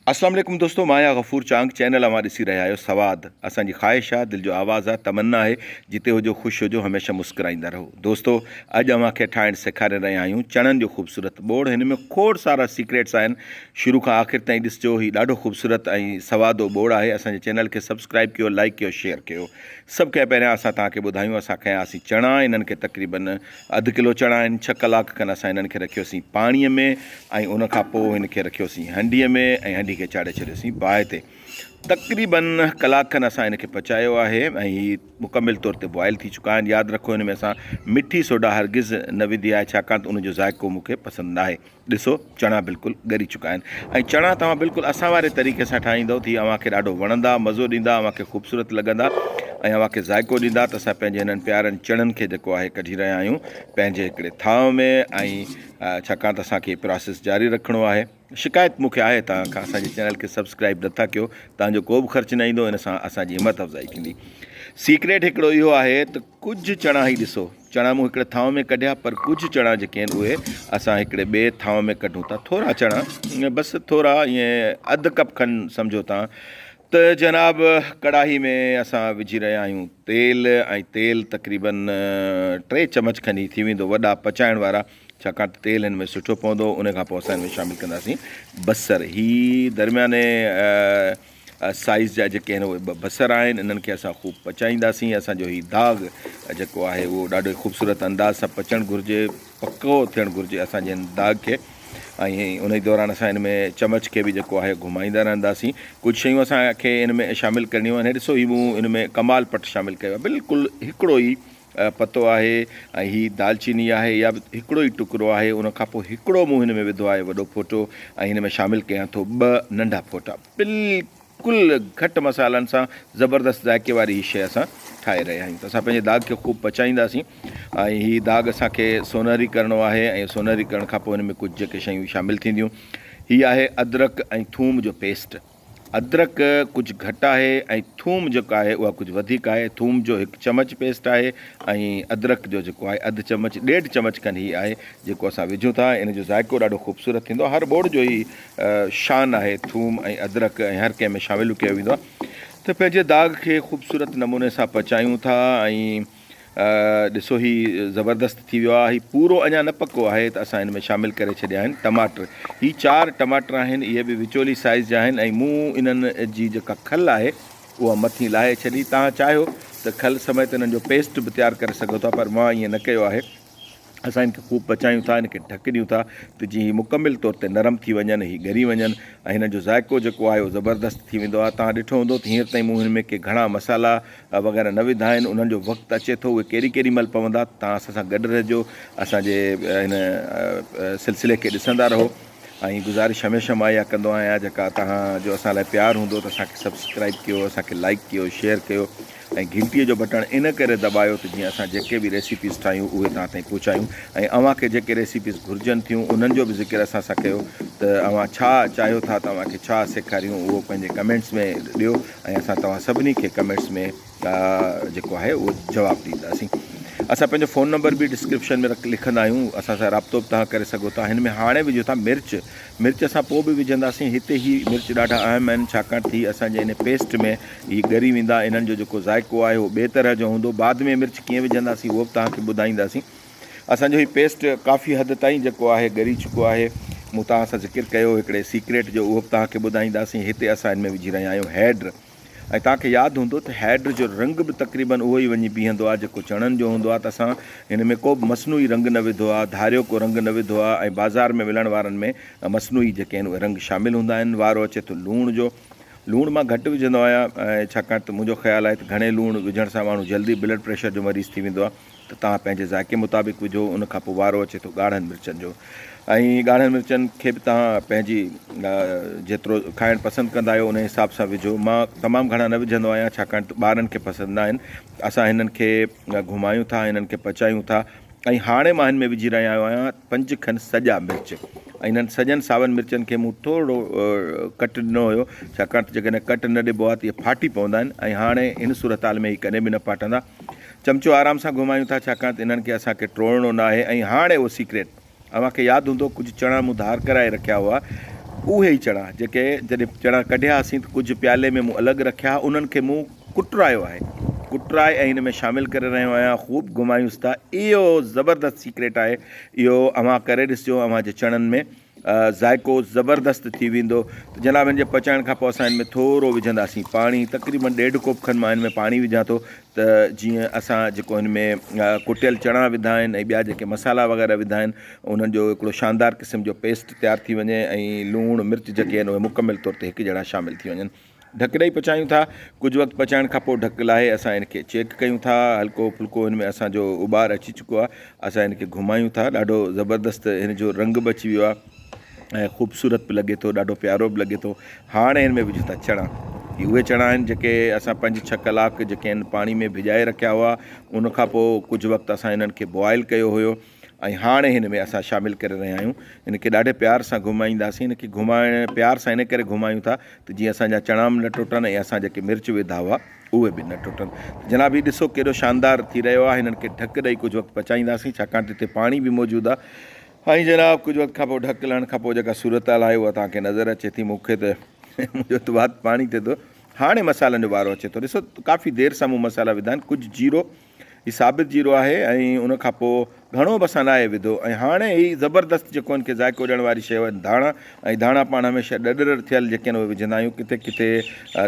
अस्सलाम वालेकुम दोस्तों, माया गफ़ूर चांग चैनल हमारे ॾिसी रहिया आहियो। सवाद असांजी ख़्वाहिश आहे, दिलि जो आवाज़ आहे, तमन्ना आहे, जिते हुजो ख़ुशि हुजो, हमेशह मुस्कुराईंदा रहो। दोस्तों, अॼु अव्हांखे ठाहिणु सेखारे रहिया आहियूं चणनि जो ख़ूबसूरत बोड़। हिन में खोड़ सारा सीक्रेट्स आहिनि, शुरू खां आख़िर ताईं ॾिसिजो। हीउ ॾाढो ख़ूबसूरत ऐं सवादो बोड़ आहे। असांजे चैनल खे सब्सक्राइब कयो, लाइक कयो, शेयर कयो। सभु खां पहिरियां असां तव्हांखे ॿुधायूं, असां खयासीं चणा। इन्हनि खे तक़रीबन अधु किलो चणा आहिनि। 6 कलाक खनि असां इन्हनि खे रखियोसीं पाणीअ में, ऐं उनखां पोइ हिन खे रखियोसीं हंडीअ में, ऐं हंडी खे चाढ़े छॾियोसीं बाहि ते। तक़रीबन कलाक खनि असां हिन खे पचायो आहे, ऐं हीअ मुकमिल तौर ते बॉइल थी चुका आहिनि। यादि रखो, हिन में असां मिठी सोडा हरगिज़ न विधी आहे, छाकाणि त उनजो ज़ाइक़ो मूंखे पसंदि न आहे। ॾिसो, चणा बिल्कुलु ॻरी चुका आहिनि, ऐं चणा तव्हां बिल्कुलु असां वारे तरीक़े सां ठाहींदव त अव्हांखे ॾाढो वणंदा, मज़ो ॾींदा, अव्हांखे ख़ूबसूरत लॻंदा, ऐं अव्हांखे ज़ाइक़ो ॾींदा। त असां पंहिंजे हिननि प्यारनि चणनि खे जेको आहे कढी रहिया आहियूं पंहिंजे हिकिड़े थांव में, ऐं छाकाणि त असांखे प्रोसेस जारी रखिणो आहे। शिकायत मूंखे आहे तव्हां खां, असांजे चैनल खे सब्सक्राइब नथा कयो, तव्हांजो को बि ख़र्चु न ईंदो, हिन सां असांजी हिमत अफ़ज़ाई थींदी। सीक्रेट हिकिड़ो इहो आहे त कुझु चणा ई ॾिसो, चणा मूं हिकिड़े थांव में कढिया, पर कुझु चणा जेके आहिनि उहे असां हिकिड़े ॿिए थांव में कढूं था। थोरा चणा, बसि थोरा, ईअं अधु कप खनि सम्झो तव्हां। त जनाब, कढ़ाई में असां विझी रहिया आहियूं तेल, ऐं तेल तक़रीबन 3 चम्मच खनि थी वेंदो, वॾा पचाइण वारा, छाकाणि त तेल हिन में सुठो पवंदो। उन खां पोइ असां हिन में शामिलु कंदासीं बसर। ही दरमियाने साइज़ जा जेके आहिनि उहे 2 बसर आहिनि। इन्हनि खे असां ख़ूब पचाईंदासीं। असांजो हीउ दाग़ जेको आहे उहो ॾाढो ख़ूबसूरत अंदाज़ सां पचणु घुरिजे, पको थियणु घुरिजे असांजे हिन दाग़ खे। ऐं उन ई दौरान असां हिन में चमच खे बि जेको आहे घुमाईंदा रहंदासीं। कुझु शयूं असांखे हिन में शामिलु करणियूं आहिनि। ॾिसो, हीउ मूं हिन में कमाल पट शामिलु कयो आहे, बिल्कुलु हिकिड़ो ई पतो आहे, ऐं हीअ दालचीनी आहे, या बि हिकिड़ो ई टुकड़ो आहे। उनखां पोइ हिकिड़ो मूं हिन में विधो आहे वॾो फोटो, ऐं हिन में शामिलु कयां थो 2 नंढा फोटा। बिल्कुलु घटि मसालनि सां ज़बरदस्त ज़ाइक़े वारी हीअ शइ असां ठाहे रहिया आहियूं। त असां पंहिंजे दाग़ खे ख़ूब पचाईंदासीं, ऐं हीअ दाग़ असांखे सोनहरी करिणो आहे। ऐं सोनहरी करण खां पोइ हिन में कुझु जेके शयूं शामिलु थींदियूं, हीअ आहे अदरक ऐं थूम जो पेस्ट। अदरक कुझु घटि आहे, ऐं थूम जेका आहे उहा कुझु वधीक आहे। थूम जो 1 चम्मच पेस्ट आहे, ऐं अदरक जो जेको आहे अधु चम्मच, 1.5 चम्मच खनि हीअ आहे जेको असां विझूं था। इन जो ज़ाइक़ो ॾाढो ख़ूबसूरत थींदो आहे। हर बोड़ जो ई शान आहे, थूम ऐं अदरक, ऐं हर कंहिं में शामिलु कयो वेंदो आहे। त पंहिंजे दाग़ खे ख़ूबसूरत नमूने सां पचायूं था। ऐं ॾिसो, हीउ ज़बरदस्त थी वियो आहे। हीउ पूरो अञा न पको आहे, त असां हिन में शामिलु करे छॾिया आहिनि टमाटर। हीअ 4 टमाटर आहिनि, इहे बि विचोली साइज़ जा आहिनि, ऐं मूं इन्हनि जी जेका खल आहे उहा मथीं लाहे छॾी। तव्हां चाहियो त खल समेत इन्हनि जो पेस्ट बि तयारु करे सघो था, पर मां ईअं न कयो आहे। असां हिनखे ख़ूब पचायूं था, हिनखे ढक ॾियूं था, त जीअं हीअ मुकमिल तौर ते नरम थी वञनि, हीअ ॻरी वञनि, ऐं हिन जो ज़ाइक़ो जेको आहे उहो ज़बरदस्त थी वेंदो आहे। तव्हां ॾिठो हूंदो त हींअर ताईं मूं हिन में के घणा मसाला वग़ैरह न विधा आहिनि। उन्हनि जो वक़्तु अचे थो, उहे केॾी महिल पवंदा। तव्हां असां सां गॾु रहिजो, असांजे हिन सिलसिले खे ॾिसंदा रहो। ऐं गुज़ारिश हमेशह मां इहा कंदो आहियां, जेका तव्हांजो असां लाइ प्यारु हूंदो त असांखे सब्सक्राइब कयो, असांखे लाइक कयो, शेयर कयो, ऐं घंटीअ जो बटण इन करे दॿायो त जीअं असां जेके बि रेसिपीज़ ठाहियूं उहे तव्हां ताईं पहुचायूं। ऐं अव्हांखे जेके रेसिपीज़ घुरिजनि थियूं उन्हनि जो बि ज़िक्र असां सां कयो, त अव्हां छा चाहियो था, तव्हांखे छा सेखारियूं, उहो पंहिंजे कमेंट्स में ॾियो, ऐं असां तव्हां सभिनी खे कमेंट्स में जेको आहे उहो जवाबु ॾींदासीं। असां पंहिंजो फ़ोन नंबर बि डिस्क्रिप्शन में लिखंदा आहियूं, असां सां राब्तो बि तव्हां करे सघो था। हिन में हाणे विझो था मिर्च असां पोइ बि विझंदासीं। हिते ई मिर्च ॾाढा अहम आहिनि, छाकाणि त असांजे हिन पेस्ट में हीअ ॻरी वेंदा। इन्हनि जो जेको ज़ाइक़ो आहे उहो ॿिए तरह जो हूंदो। बाद में मिर्च कीअं विझंदासीं उहो बि तव्हांखे ॿुधाईंदासीं। असांजो हीउ पेस्ट काफ़ी हद ताईं जेको आहे ॻरी चुको आहे। मूं तव्हां सां ज़िक्र कयो हिकिड़े सीक्रेट जो, उहो बि तव्हांखे ॿुधाईंदासीं। हिते असां हिन में विझी रहिया आहियूं हैड्र, ऐं तव्हांखे यादि हूंदो त हैड्र जो रंग बि तक़रीबन उहो ई वञी बीहंदो आहे जेको चणनि जो हूंदो आहे। त असां हिन में को बि मसनूई रंग न विधो आहे, धारियो को रंग न विधो आहे। ऐं बाज़ारि में मिलण वारनि में मसनूई जेके आहिनि उहे रंग शामिलु हूंदा आहिनि। वारो अचे थो लूण जो। लूणु मां घटि विझंदो आहियां, ऐं छाकाणि त मुंहिंजो ख़्यालु आहे त घणे लूणु विझण सां माण्हू जल्दी ब्लड प्रेशर जो मरीज़ थी वेंदो आहे। त तव्हां पंहिंजे ज़ाइक़े मुताबिक़ विझो। उनखां पोइ वारो अचे थो ॻाढ़नि मिर्चनि जो, ऐं ॻाढ़नि मिर्चनि खे बि तव्हां पंहिंजी जेतिरो खाइणु पसंदि कंदा आहियो उन हिसाब सां विझो। मां तमामु घणा न विझंदो आहियां, छाकाणि त ॿारनि खे पसंदि न आहिनि। असां हिननि खे घुमायूं था, हिननि खे पचायूं था। ऐं हाणे मां हिन में विझी रहियो आहियां 5 खनि सॼा मिर्च। ऐं इन्हनि सॼनि सावनि मिर्चनि खे मूं थोरो कट ॾिनो हुयो, छाकाणि त जेकॾहिं कट न ॾिबो आहे त इहे फाटी पवंदा आहिनि। ऐं हाणे इन सूरत हाल में इहे कॾहिं बि न फाटंदा। चमचो आराम सां घुमायूं था, छाकाणि त इन्हनि खे असांखे टोड़णो न आहे। ऐं हाणे उहो सीक्रेट, अव्हांखे यादि हूंदो कुझु चणा मूं धार कराए रखिया हुआ, उहे ई चणा जेके जॾहिं चणा कढियासीं त कुझु प्याले में मूं अलॻि रखिया, उन्हनि खे मूं कुटरायो आहे, कुटराए ऐं हिन में शामिलु करे रहियो आहियां। ख़ूब घुमायूंसि था। इहो ज़बरदस्त सीक्रेट आहे। इहो अव्हां करे ॾिसिजो, अव्हां जे चणनि में ज़ाइको ज़बरदस्त थी वेंदो। त जनाब हिन जे पचाइण खां पोइ असां हिन में थोरो विझंदासीं पाणी, तक़रीबन 1.5 कोप खनि मां हिन में पाणी विझां थो, त जीअं असां जेको हिन में कुटियल चणा विधा आहिनि ऐं ॿिया जेके मसाला वग़ैरह विधा आहिनि उन्हनि जो हिकिड़ो शानदार क़िस्म जो पेस्ट तयारु थी वञे ऐं लूणु मिर्च जेके आहिनि उहे मुकमिल तौर ते हिकु जहिड़ा शामिलु थी वञनि। ढक ॾेई पचायूं था। कुझु वक़्तु पचाइण खां पोइ ढक लाहे असां हिन खे चेक कयूं था। हल्को फुल्को हिन में असांजो उॿार अची चुको आहे। असां हिन खे घुमायूं था। ॾाढो ज़बरदस्त हिन जो रंग बि अची वियो आहे ऐं ख़ूबसूरत बि लॻे थो, ॾाढो प्यारो बि लॻे थो। हाणे हिन में विझूं था चणा। ही उहे चणा आहिनि जेके असां 5-6 कलाक जेके आहिनि पाणी में भिॼाए रखिया हुआ। उनखां पोइ कुझु वक़्तु असां हिननि खे बॉइल कयो हुयो ऐं हाणे हिन में असां शामिलु करे रहिया आहियूं। हिन खे ॾाढे प्यार सां घुमाईंदासीं। हिन खे घुमाइण प्यार सां इन करे घुमायूं था त जीअं असांजा चणा बि न टुटनि ऐं असां जेके मिर्च विधा हुआ उहे बि न टुटनि। जनाब, हीउ ॾिसो केॾो शानदार थी रहियो आहे। हिननि खे ढक ॾेई कुझु वक़्तु पचाईंदासीं छाकाणि त हिते पाणी बि मौजूदु आहे। ऐं जनाब कुझु वक़्तु खां पोइ ढक लहण खां पोइ जेका सूरत हाल आहे उहा तव्हांखे नज़र अचे थी। मूंखे त मुंहिंजो त वात पाणी थिए थो। हाणे मसालनि जो वारो अचे थो। ॾिसो काफ़ी देरि सां मूं मसाला विधा आहिनि। कुझु जीरो, हीउ साबित जीरो आहे ऐं उनखां पोइ घणो बि असां नाहे विधो। ऐं हाणे हीउ ज़बरदस्त जेको हिनखे ज़ाइको ॾियण वारी शइ आहिनि धाणा। ऐं धाणा पाण हमेशह ॾॾर थियल जेके आहिनि उहे विझंदा आहियूं। किथे किथे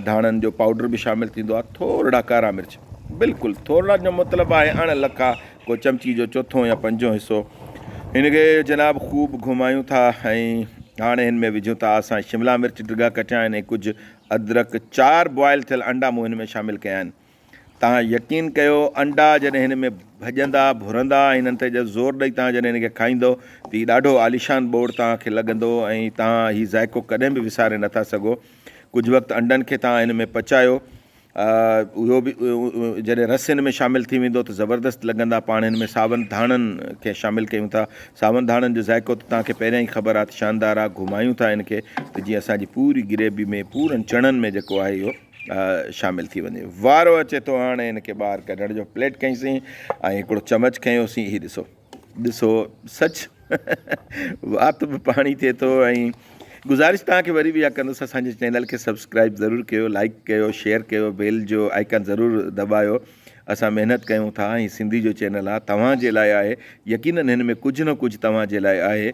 धाणनि जो पाउडर बि शामिलु थींदो आहे। थोरा कारा मिर्च, बिल्कुलु थोरा जो मतिलबु आहे अण लखा, को चमची जो चोथों या पंजो हिसो। हिन खे जनाब ख़ूब घुमायूं था ऐं हाणे हिन में विझूं था असां शिमला मिर्च ढिघा कटिया आहिनि ऐं कुझु अदरक। 4 बॉइल थियल अंडा मूं हिन में शामिलु कया आहिनि। तव्हां यकीन कयो, अंडा जॾहिं हिन में भॼंदा भुरंदा हिननि ते ज़ोर ॾेई तव्हां जॾहिं हिन खे खाईंदो त हीउ ॾाढो आलीशान बोर्ड तव्हांखे लॻंदो ऐं तव्हां हीउ ज़ाइको कॾहिं बि विसारे नथा सघो। कुझु वक़्तु अंडनि खे तव्हां हिन में पचायो, उहो बि जॾहिं रस हिन में शामिलु थी वेंदो त ज़बरदस्त लॻंदा। पाण हिन में सावन धाणनि खे शामिलु कयूं था। सावन धाणनि जो ज़ाइको त तव्हांखे पहिरियां ई ख़बर आहे त शानदार आहे। घुमायूं था हिन खे त जीअं असांजी पूरी ग्रेवी में पूरनि चणनि में जेको आहे इहो शामिलु थी वञे। वारो अचे थो हाणे हिन खे ॿाहिरि कढण जो। प्लेट खईंसीं ऐं हिकिड़ो चमच खयोंसीं। हीउ ॾिसो ॾिसो सच वात बि पाणी थिए थो। ऐं गुज़ारिश तव्हांखे वरी बि इहा कंदुसि, असांजे चैनल खे सब्सक्राइब ज़रूरु कयो, लाइक कयो, शेयर कयो, बेल जो आइकन ज़रूरु दॿायो। असां महिनत कयूं था। ऐं सिंधी जो चैनल आहे, तव्हांजे लाइ आहे। यकीननि हिन में कुझु न कुझु तव्हांजे लाइ आहे।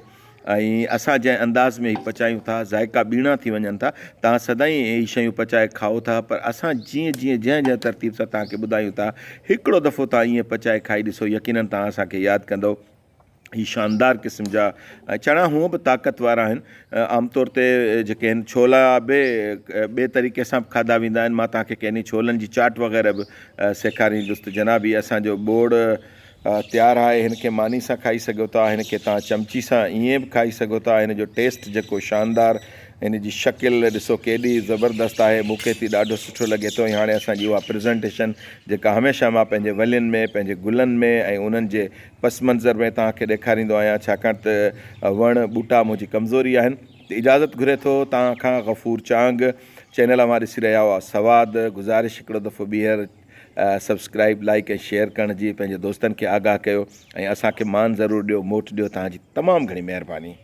ऐं असां जंहिं अंदाज़ में हीउ पचायूं था ज़ाइका ॿीणा थी वञनि था। तव्हां सदाईं हीअ शयूं पचाए खाओ था, पर असां जीअं जीअं जंहिं तरतीब सां तव्हांखे ॿुधायूं था, हिकिड़ो दफ़ो तव्हां ईअं पचाए खाई ॾिसो, यकीननि तव्हां असांखे यादि कंदो। ही शानदार क़िस्म जा चणा हूअं बि ताक़त वारा आहिनि। आमतौर ते जेके आहिनि छोला बि ॿिए तरीक़े सां बि खाधा वेंदा आहिनि। मां तव्हांखे कंहिं छोलनि जी चाट वग़ैरह बि सेखारींदुसि। त जनाब हीउ असांजो बोड़ तयारु आहे। हिन खे मानी सां खाई सघो था, हिन खे तव्हां चमची सां ईअं बि खाई सघो था। हिन जो टेस्ट जेको शानदार, हिन जी शकिल ॾिसो केॾी ज़बरदस्त आहे। मूंखे थी ॾाढो सुठो लॻे थो। ऐं हाणे असांजी उहा प्रेज़ेंटेशन जेका हमेशह मां पंहिंजे वलियुनि में, पंहिंजे गुलनि में ऐं उन्हनि जे पस मंज़र में तव्हांखे ॾेखारींदो आहियां, छाकाणि त वण ॿूटा मुंहिंजी कमज़ोरी आहिनि। त इजाज़त घुरे थो तव्हां खां गफ़ूर चांग। चैनल मां ॾिसी रहिया हुआ सवाद। गुज़ारिश हिकिड़ो दफ़ो ॿीहर सब्सक्राइब, लाइक ऐं शेयर करण जी पंहिंजे दोस्तनि खे आगाह कयो ऐं असांखे मान ज़रूरु ॾियो, मोट ॾियो। तव्हांजी तमामु घणी महिरबानी।